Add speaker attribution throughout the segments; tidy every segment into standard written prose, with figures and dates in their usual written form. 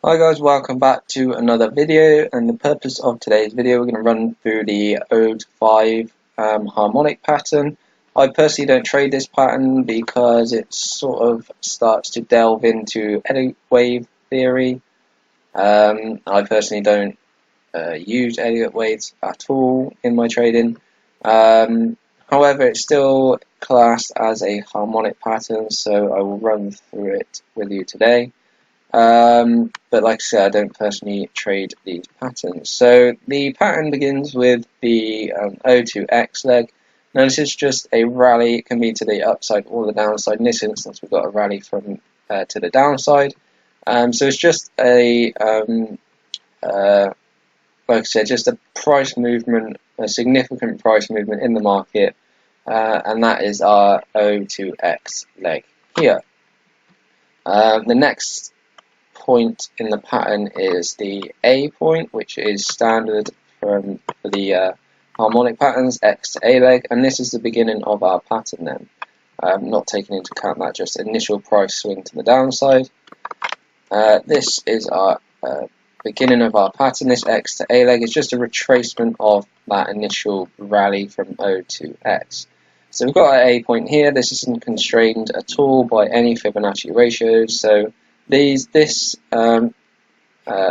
Speaker 1: Hi guys, welcome back to another video, and the purpose of today's video we're going to run through the Ode 5 harmonic pattern. I personally don't trade this pattern because it sort of starts to delve into eddy wave theory. I personally don't use Elliott waves at all in my trading. However, it's still classed as a harmonic pattern, so I will run through it with you today. But like I said, I don't personally trade these patterns. So the pattern begins with the O2X leg. Now this is just a rally. It can be to the upside or the downside. In this instance, we've got a rally from to the downside. So it's just a like I said, just a price movement, a significant price movement in the market, and that is our O2X leg here. The next point in the pattern is the A point, which is standard for the harmonic patterns, X to A leg, and this is the beginning of our pattern then. Not taking into account that just initial price swing to the downside. This is our beginning of our pattern. This X to A leg is just a retracement of that initial rally from O to X. So we've got our A point here. This isn't constrained at all by any Fibonacci ratios. So this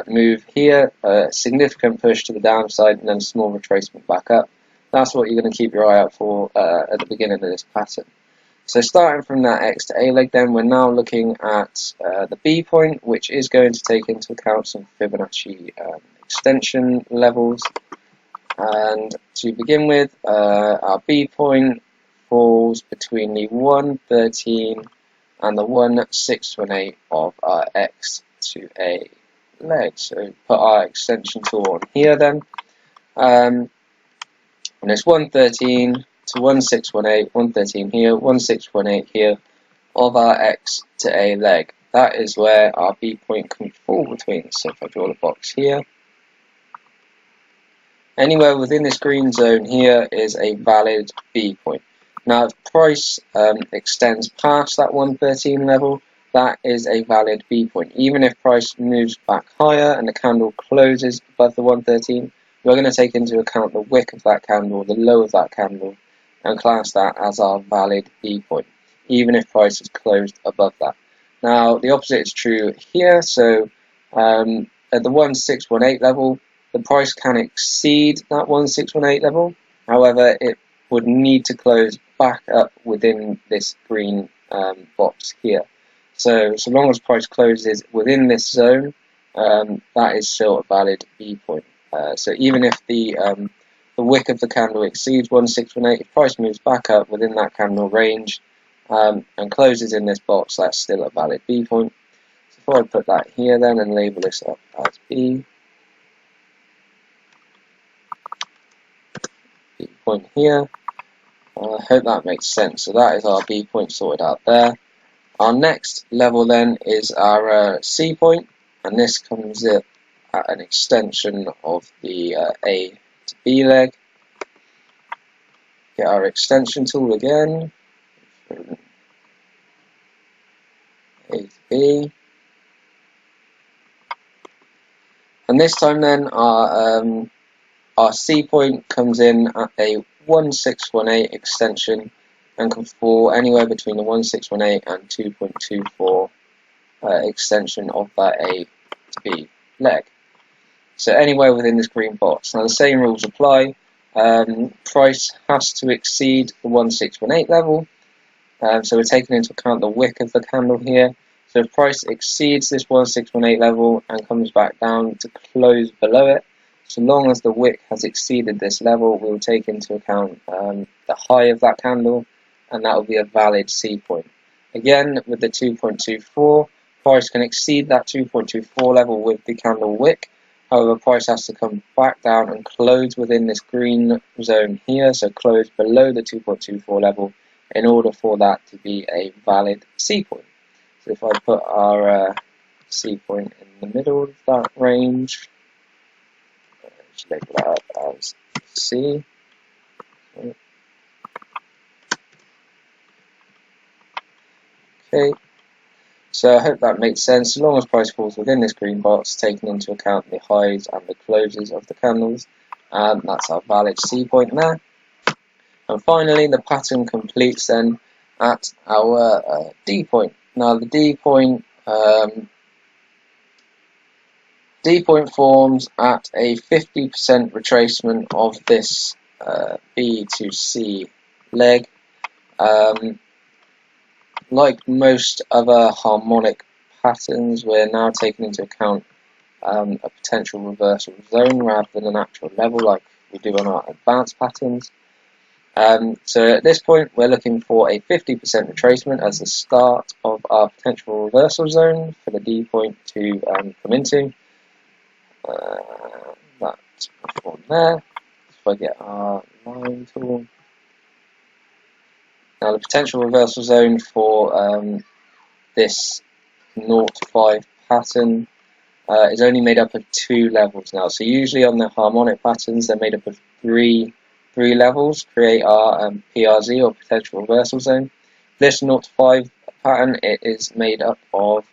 Speaker 1: move here, a significant push to the downside and then a small retracement back up. That's what you're going to keep your eye out for at the beginning of this pattern. So starting from that X to A leg, then we're now looking at the B point, which is going to take into account some Fibonacci extension levels. And to begin with, our B point falls between the 113 and the 1618 of our X to A leg. So put our extension tool on here then. And it's 113 to 1618, 113 here, 1618 here of our X to A leg. That is where our B point can fall between. So if I draw the box here, anywhere within this green zone here is a valid B point. Now if price extends past that 113 level, that is a valid B point. Even if price moves back higher and the candle closes above the 113, we're going to take into account the wick of that candle, the low of that candle, and class that as our valid B point, even if price is closed above that. Now the opposite is true here. So at the 1618 level, the price can exceed that 1618 level. However, it would need to close back up within this green box here. So long as price closes within this zone, that is still a valid B point. So even if the wick of the candle exceeds 1618, if price moves back up within that candle range and closes in this box, that's still a valid B point. So if I put that here then and label this up as B point here. I hope that makes sense. So that is our B point sorted out there. Our next level then is our C point, and this comes at an extension of the A to B leg. Get our extension tool again, from A to B. And this time then our C point comes in at a 1618 extension and can fall anywhere between the 1618 and 2.24 extension of that A to B leg. So anywhere within this green box. Now the same rules apply. Price has to exceed the 1618 level. So we're taking into account the wick of the candle here. So if price exceeds this 1618 level and comes back down to close below it, so long as the wick has exceeded this level, we will take into account the high of that candle, and that will be a valid C point. Again, with the 2.24, price can exceed that 2.24 level with the candle wick. However, price has to come back down and close within this green zone here, so close below the 2.24 level in order for that to be a valid C point. So if I put our C point in the middle of that range, let's label that up as C. Okay, So I hope that makes sense. As long as price falls within this green box, taking into account the highs and the closes of the candles, that's our valid C point there. And finally, the pattern completes then at our D point. Now the D point forms at a 50% retracement of this B to C leg. Like most other harmonic patterns, we're now taking into account a potential reversal zone rather than an actual level like we do on our advanced patterns. So at this point, we're looking for a 50% retracement as the start of our potential reversal zone for the D point to come into. That's from there. If I get our line tool. Now the potential reversal zone for this 0 to 5 pattern is only made up of 2 levels now. So usually on the harmonic patterns, they're made up of three levels, create our PRZ or potential reversal zone. This 0 to 5 pattern, it is made up of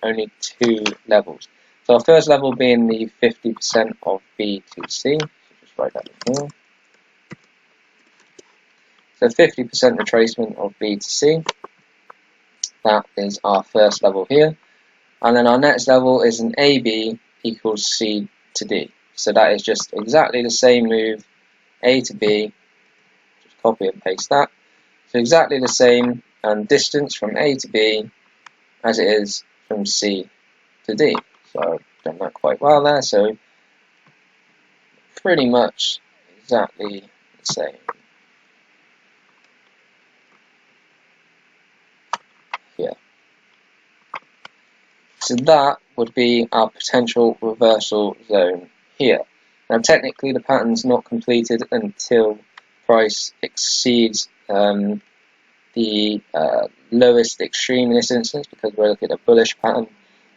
Speaker 1: only 2 levels. So our first level being the 50% of B to C. So just write that in here. So 50% retracement of B to C. That is our first level here. And then our next level is an AB equals C to D. So that is just exactly the same move, A to B. Just copy and paste that. So exactly the same distance from A to B as it is from C to D. So I've done that quite well there. So pretty much exactly the same here. So that would be our potential reversal zone here. Now technically the pattern's not completed until price exceeds the lowest extreme in this instance, because we're looking at a bullish pattern.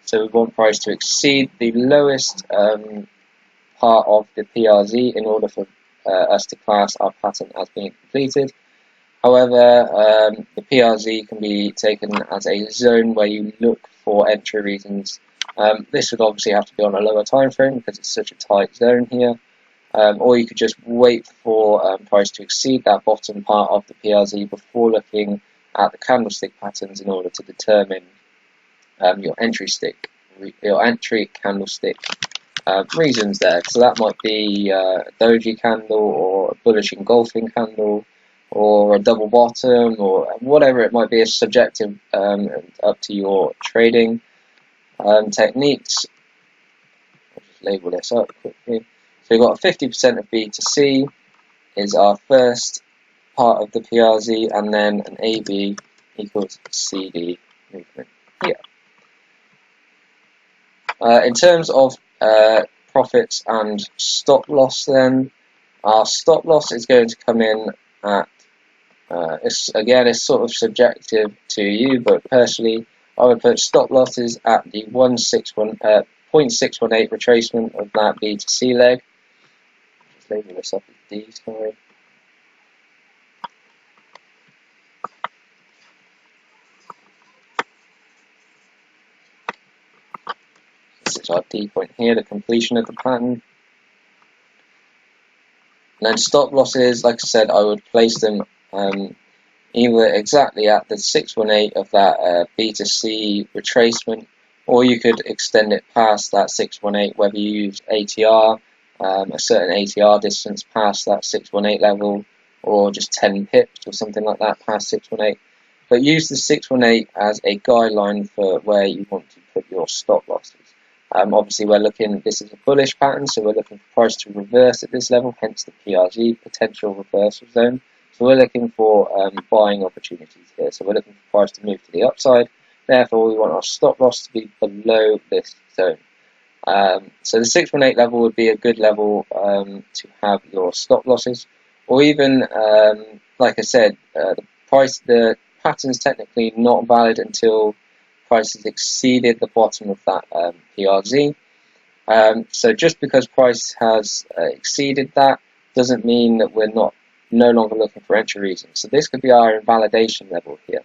Speaker 1: So we want price to exceed the lowest part of the PRZ in order for us to class our pattern as being completed. However, the PRZ can be taken as a zone where you look for entry reasons. This would obviously have to be on a lower time frame because it's such a tight zone here. Or you could just wait for price to exceed that bottom part of the PRZ before looking at the candlestick patterns in order to determine your entry candlestick reasons there. So that might be a doji candle, or a bullish engulfing candle, or a double bottom, or whatever it might be. Is subjective and up to your trading techniques. I'll just label this up quickly. So we've got 50% of B to C is our first part of the PRZ, and then an AB equals CD movement here. In terms of profits and stop loss, then our stop loss is going to come in at it's sort of subjective to you, but personally I would put stop losses at the 0.618 retracement of that B to C leg. Just label this up as D, sorry. This is our D point here, the completion of the pattern. And then stop losses, like I said, I would place them either exactly at the 618 of that B to C retracement, or you could extend it past that 618, whether you use ATR, a certain ATR distance past that 618 level, or just 10 pips or something like that past 618. But use the 618 as a guideline for where you want to put your stop losses. Obviously this is a bullish pattern, so we're looking for price to reverse at this level, hence the PRZ, potential reversal zone. So we're looking for buying opportunities here. So we're looking for price to move to the upside. Therefore, we want our stop loss to be below this zone. So the 618 level would be a good level to have your stop losses. Or even, like I said, the pattern's technically not valid until price has exceeded the bottom of that PRZ. So just because price has exceeded that doesn't mean that we're no longer looking for entry reasons. So this could be our invalidation level here.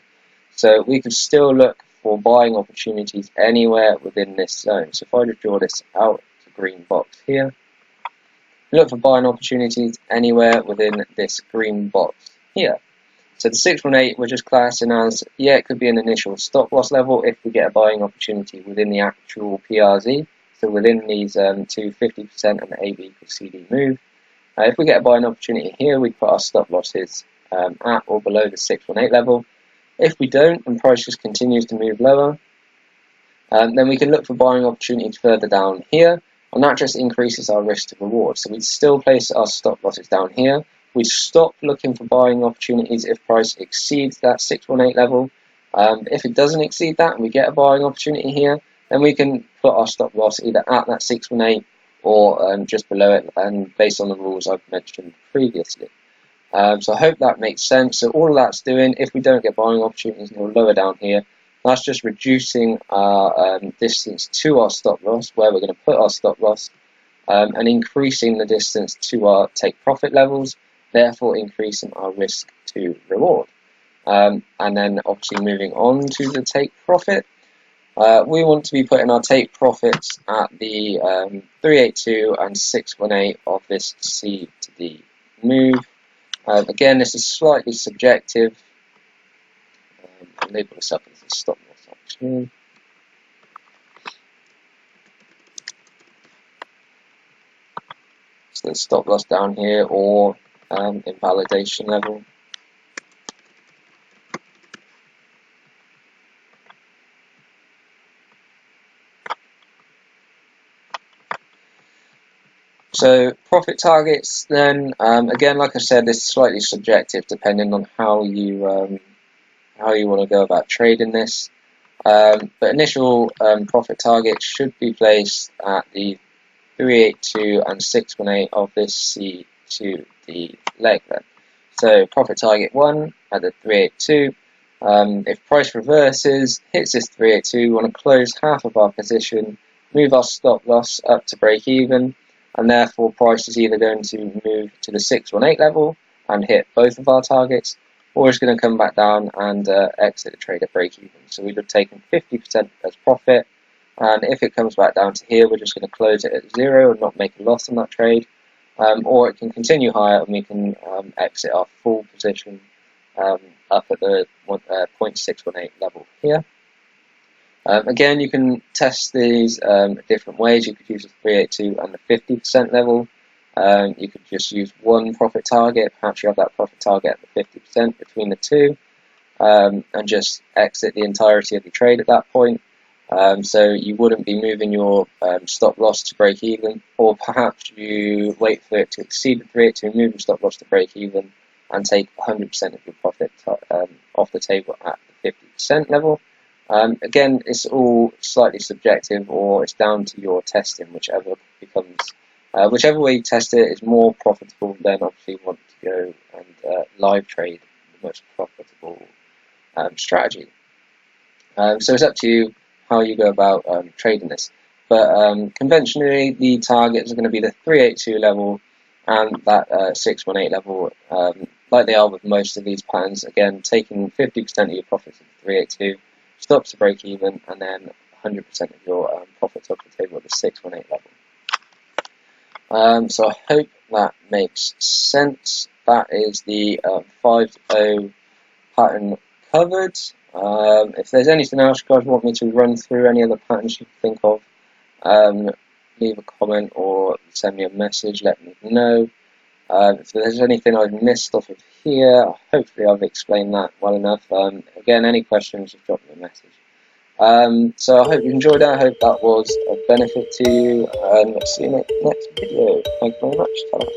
Speaker 1: So we could still look for buying opportunities anywhere within this zone. So if I just draw this out, the green box here, look for buying opportunities anywhere within this green box here. So the 618 we're just classing as, yeah, it could be an initial stop loss level if we get a buying opportunity within the actual PRZ, so within these two 50% and the AB equals CD move. If we get a buying opportunity here, we put our stop losses at or below the 618 level. If we don't, and price just continues to move lower, then we can look for buying opportunities further down here, and that just increases our risk to reward. So we still place our stop losses down here. We stop looking for buying opportunities if price exceeds that 618 level. If it doesn't exceed that and we get a buying opportunity here, then we can put our stop loss either at that 618 or just below it, and based on the rules I've mentioned previously. So I hope that makes sense. So all of that's doing, if we don't get buying opportunities and we're lower down here, that's just reducing our distance to our stop loss, where we're going to put our stop loss, and increasing the distance to our take profit levels, therefore increasing our risk to reward. And then obviously moving on to the take profit, we want to be putting our take profits at the 382 and 618 of this C to D move. Again, this is slightly subjective. I'll label this up as a stop loss actually. So the stop loss down here, or invalidation level. So profit targets then, again, like I said, this is slightly subjective depending on how you want to go about trading this. But initial profit targets should be placed at the 382 and 618 of this C to D leg then. So profit target 1 at the 382. If price reverses, hits this 382, we want to close half of our position, move our stop loss up to break even, and therefore price is either going to move to the 618 level and hit both of our targets, or it's going to come back down and exit the trade at break even. So we'd have taken 50% as profit, and if it comes back down to here, we're just going to close it at 0 and not make a loss on that trade, or it can continue higher and we can exit our full position up at the 0.618 level here. Again, you can test these different ways. You could use the 382 and the 50% level. You could just use one profit target. Perhaps you have that profit target at the 50% between the two, and just exit the entirety of the trade at that point. So you wouldn't be moving your stop loss to break even, or perhaps you wait for it to exceed the 382, move your stop loss to break even, and take 100% of your profit off the table at the 50% level. Again, it's all slightly subjective, or it's down to your testing, whichever way you test it is more profitable. Then obviously you want to go and live trade the most profitable strategy. So it's up to you how you go about trading this. But conventionally, the targets are going to be the 382 level and that 618 level, like they are with most of these patterns. Again, taking 50% of your profits at the 382. Stops to break even, and then 100% of your profits off the table at the 618 level. So I hope that makes sense. That is the 5-0 pattern covered. If there's anything else you guys want me to run through, any other patterns you can think of, leave a comment or send me a message, let me know. If there's anything I've missed off of here, hopefully I've explained that well enough. Again, any questions, just drop me a message. So I hope you enjoyed that. I hope that was a benefit to you, and see you in the next video. Thank you very much. Ta-ra.